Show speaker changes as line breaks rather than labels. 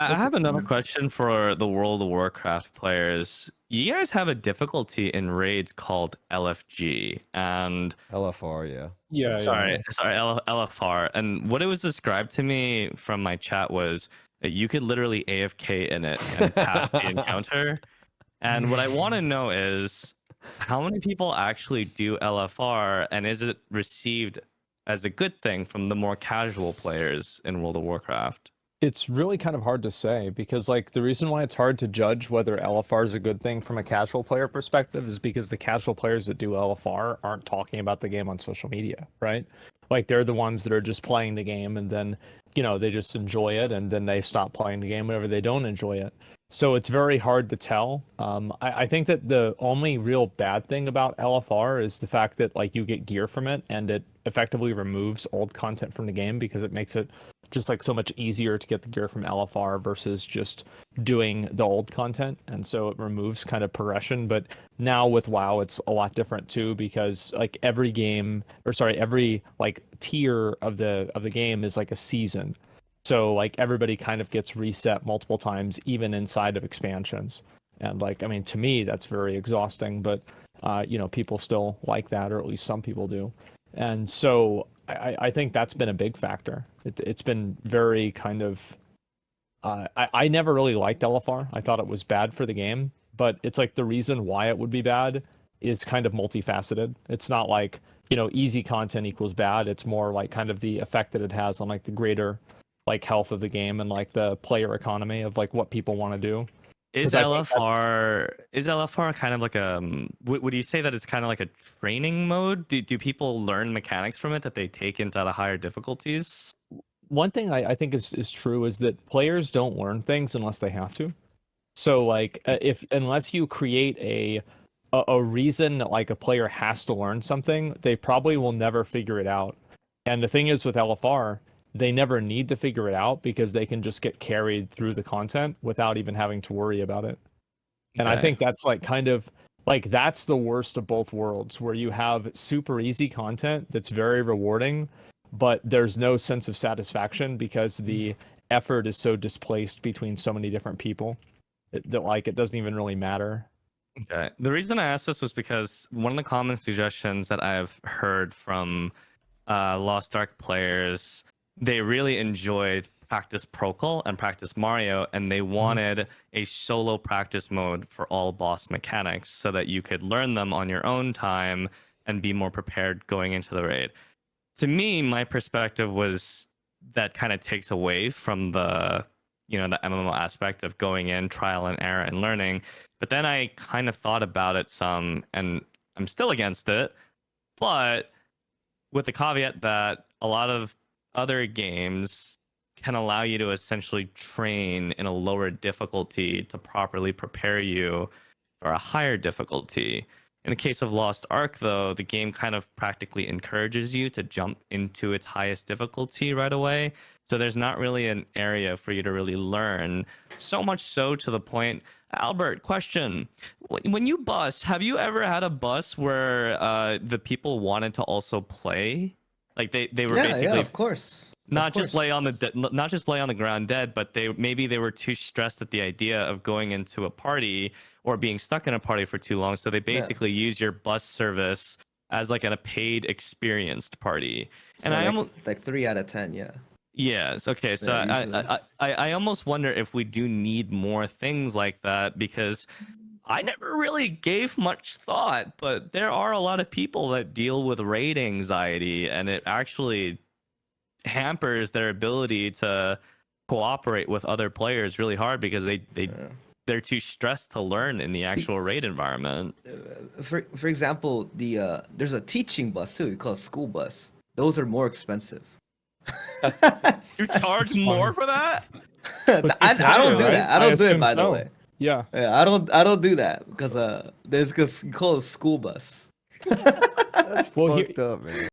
I have another question for the World of Warcraft players. You guys have a difficulty in raids called LFG, and
LFR, yeah.
sorry, LFR. And what it was described to me from my chat was that you could literally AFK in it and pass the encounter. And what I want to know is how many people actually do LFR, and is it received as a good thing from the more casual players in World of Warcraft?
It's really kind of hard to say because like the reason why it's hard to judge whether LFR is a good thing from a casual player perspective is because the casual players that do LFR aren't talking about the game on social media, right? Like they're the ones that are just playing the game and then, you know, they just enjoy it and then they stop playing the game whenever they don't enjoy it. So it's very hard to tell. I think that the only real bad thing about LFR is the fact that like you get gear from it and it effectively removes old content from the game because it makes it just like so much easier to get the gear from LFR versus just doing the old content. And so it removes kind of progression. But now with WoW, it's a lot different too, because like every like tier of the game is like a season. So like everybody kind of gets reset multiple times, even inside of expansions. And like, I mean, to me, that's very exhausting, but you know, people still like that, or at least some people do. And so I think that's been a big factor. It's been very kind of, I never really liked LFR. I thought it was bad for the game, but it's like the reason why it would be bad is kind of multifaceted. It's not like, you know, easy content equals bad. It's more like kind of the effect that it has on like the greater like health of the game and like the player economy of like what people want to do.
Is LFR kind of like a would you say that it's kind of like a training mode? Do people learn mechanics from it that they take into the higher difficulties?
One thing I think is true is that players don't learn things unless they have to. So like unless you create a reason that like a player has to learn something, they probably will never figure it out. And the thing is with LFR, they never need to figure it out because they can just get carried through the content without even having to worry about it. And I think that's like kind of like that's the worst of both worlds, where you have super easy content that's very rewarding, but there's no sense of satisfaction because the effort is so displaced between so many different people that like it doesn't even really matter.
Okay. The reason I asked this was because one of the common suggestions that I've heard from Lost Ark players, they really enjoyed practice Procol and practice Mario, and they wanted a solo practice mode for all boss mechanics so that you could learn them on your own time and be more prepared going into the raid. To me, my perspective was that kind of takes away from the, you know, the MMO aspect of going in, trial and error and learning. But then I kind of thought about it some, and I'm still against it, but with the caveat that a lot of other games can allow you to essentially train in a lower difficulty to properly prepare you for a higher difficulty. In the case of Lost Ark, though, the game kind of practically encourages you to jump into its highest difficulty right away. So there's not really an area for you to really learn. So much so to the point, Albert, question. When you bus, have you ever had a bus where the people wanted to also play? Like they were basically,
of course.
Not just lay on the ground dead, but they were too stressed at the idea of going into a party or being stuck in a party for too long, so they basically use your bus service as like a paid experienced party. And I almost
like 3 out of 10, yeah.
Yes. Okay. So I almost wonder if we do need more things like that, because I never really gave much thought, but there are a lot of people that deal with raid anxiety, and it actually hampers their ability to cooperate with other players really hard because they're too stressed to learn in the actual raid environment.
For example, there's a teaching bus too, called school bus. Those are more expensive.
You charge more for that?
I don't do that. I don't do it, by the way.
Yeah,
I don't do that because there's called school bus.
That's fucked up, man.